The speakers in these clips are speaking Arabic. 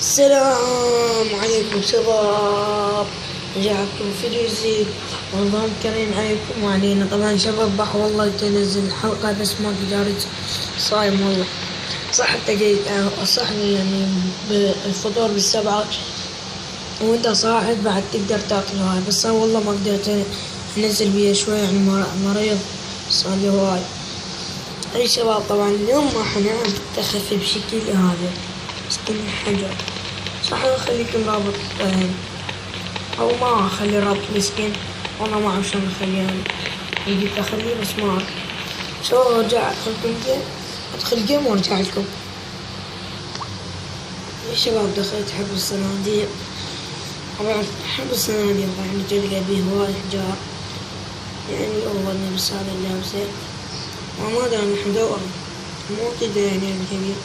السلام عليكم شباب، رجعتكم فيديو جديد. رمضان كريم عليكم وعلينا. طبعا شباب بح والله تنزل الحلقة بس ما قدرت، صايم والله. صح تقيت صحني يعني بالفطور بالسبعة وانت صاحب بعد تقدر تاكل هاي، بس انا والله ما قدرت انزل بيها شوي يعني مريض صار لي هواي. اي شباب طبعا اليوم ما حنتخفي بشكل هذا مسكين الحجر. صح اخليكم رابط او ما اخلي رابط مسكين، والله ما اعرف شلون اخليه يعني. قلت اخليه بس ما اعرف شو. ارجع ادخلكم جيم، ادخل جيم وارجع لكم. يا شباب دخلت حب الصناديق. طبعا حب الصناديق يعني تلقى بيه هواي احجار، يعني اول نلبس هذا اللابسه وما ادري انا حدور مو كدا يعني كبير.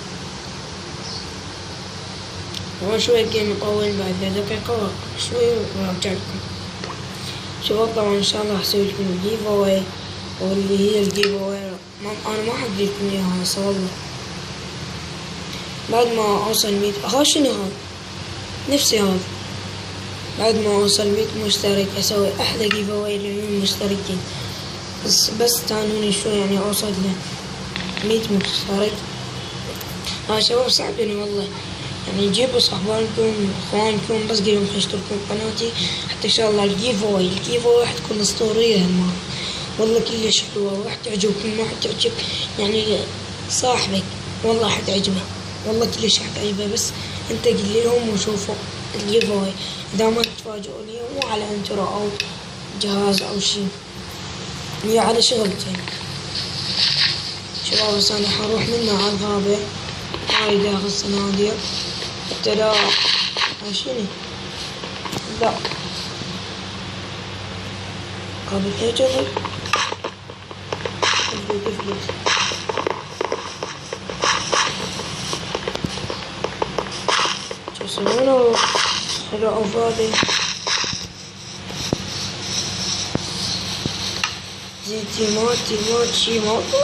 هو شوي جيم يطول بعد دقيقة شوي وارجع لكم. شباب طبعا ان شاء الله اسوي لكم جيف اواي، واللي هي الجيف اواي انا ما حديت لكم اياها هسه والله. بعد ما اوصل 100 ها شنو هذا نفسي هذا، بعد ما اوصل 100 مشترك اسوي احلى جيف اواي للمشتركين. بس تانوني شوي يعني اوصل ل 100 مشترك. شباب ساعدوني والله، يعني جيبوا صحبانكم اخوانكم بس قلهم اشتركوا بقناتي حتى ان شاء الله الجيف اواي حتكون اسطورية هالمرة والله كلش حلوة وراح تعجبكم. ما حتعجب يعني صاحبك والله حتعجبه، والله كلش حتعجبه. بس انت قل لهم وشوفوا الجيف اواي، اذا ما تتفاجئون مو على انترو او جهاز او شي، هي على شغلتي. شباب بس انا حروح منه على الغابة هاي داخل الصناديق حتى لا شنو لا قبل هيك افلت شو يسمونه حلو او فاضي زين تيمات شي موطو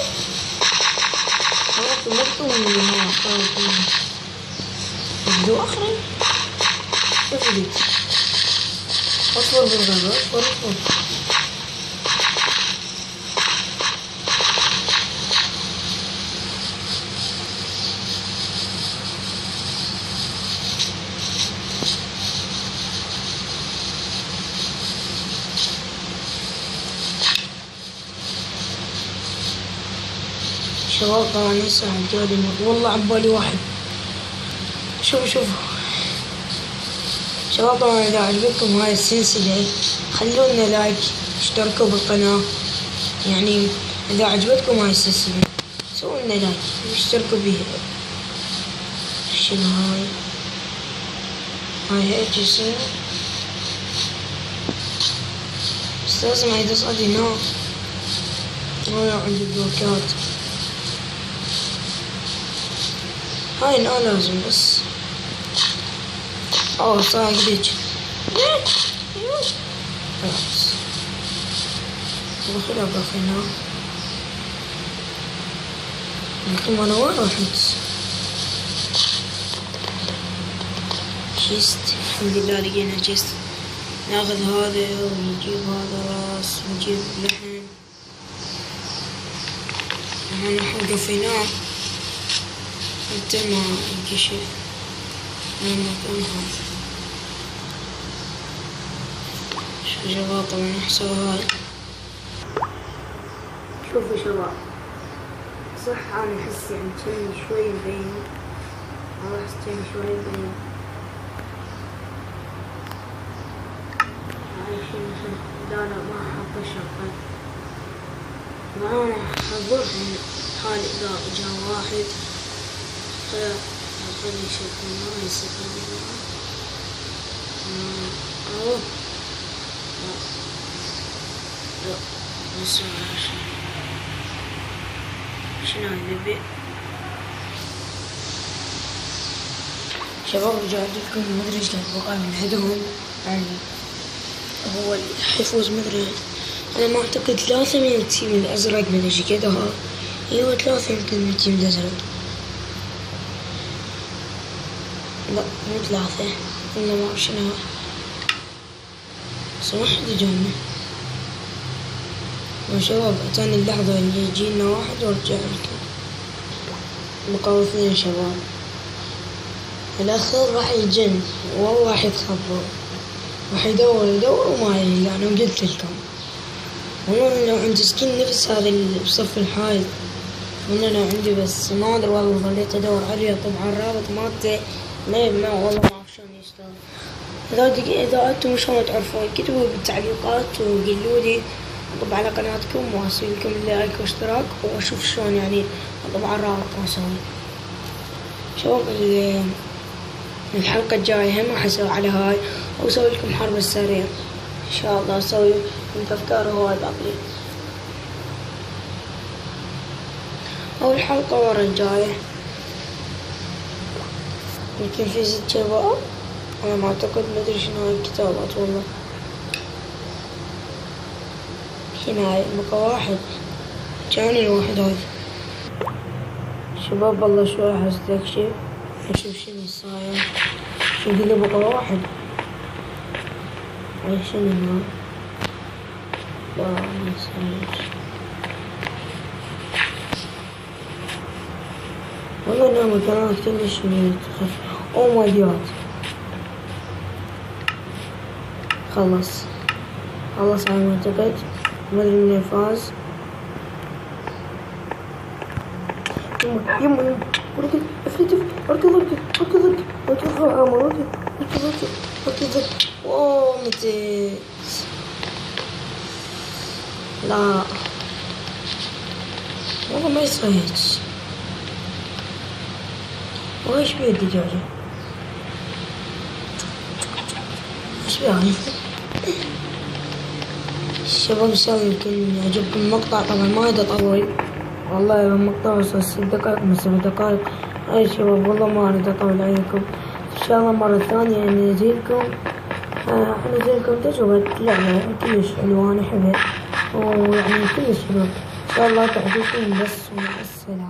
من هنا بدو اخرين كيف بديت اصبر بالغابة اصبر. شباب طبعا هسه عالجالي والله عبالي واحد. شوفوا شباب طبعا اذا عجبتكم هاي السلسلة خلونا لايك، اشتركوا بالقناة. يعني اذا عجبتكم هاي السلسلة سووا لنا لايك واشتركوا بيها. شنو هاي هيك يصير بس لازم هاي تصعد هنا. انا عندي بلوكات هاي هنا لازم بس صار جليتش خلاص دخل ابقى هنا. لكن انا وين رحت شيست؟ الحمد لله لقينا شيست. ناخذ هذا ونجيب هذا راس ونجيب لحم. انا حوقف هنا حتى ما انكشف من المكان هذا. شو شباب طبعا احسوا هاي. شوفوا شباب صح انا احس يعني كأني شوي مبين، انا احس كأني شوي مبين. هاي شي لا ما حاطة شغل. وانا حضر من حالي اذا اجا واحد أعطني شكل ما يستطيع لا بس شنو نبي. شباب رجعت لكم مدري ايش كان بقى من عندهم يعني هو اللي حيفوز مدري. انا ما اعتقد 3 من التيم الازرق من شي كذا. ايوه 3 يمكن من التيم الازرق. لا مو 3 إلا ما أعرف شنو. بس ما حد جانا يا شباب. أتاني اللحظة اللي يجينا واحد وارجع لكم. بقوا 2 شباب. الأخير راح يجن والله راح يتخبر، راح يدور وما يلاقي. يعني قلت لكم والله لو عندي سكين نفس هذا اللي بصف الحائط، والله لو عندي، بس ما أدري والله. ظليت أدور عليه. طبعا الرابط مالته ما والله ما أعرف شلون يشتغل. إذا أنتم شلون تعرفون كتبوا بالتعليقات وقولوا لي. أطب على قناتكم وأسوي لكم لايك واشتراك وأشوف شلون يعني طبعا الرابط وأسوي. شباب الحلقة الجاية هم راح أسوي على هاي، أو أسوي لكم حرب السريع إن شاء الله. أسوي كنت أفكار هواي بعقلي، أو الحلقة ورا الجاية. يمكن في 6 شباب. أنا ما أعتقد، ما أدري شنو هاي الكتابات والله. هنا هاي بقى واحد. جاني الواحد هاي شباب. والله شوي حستكشف أشوف شنو صاير. يقول لي بقى واحد. هاي شنو هاي؟ لا ما صاير والله. إنها مكانات كلش تخف. أو ماي جاد. خلص على ما أعتقد. ما أدري من فاز. يما اركض افلت اركض. اوه متيت. لا والله ما يسوي هيك. وايش بيه الدجاجة؟ ايش بيه؟ الشباب سوي. يمكن يعجبكم المقطع. طبعا ما يدا طول والله. المقطع وصل 6 دقائق من 7 دقائق. هاي شباب والله ما اريد اطول عليكم. ان شاء الله مرة ثانية انزلكم تجربة لعبة كلش حلوة. انا احبها ويعني كلش حلوة. ان شاء الله تعجبكم. بس ومع السلامة.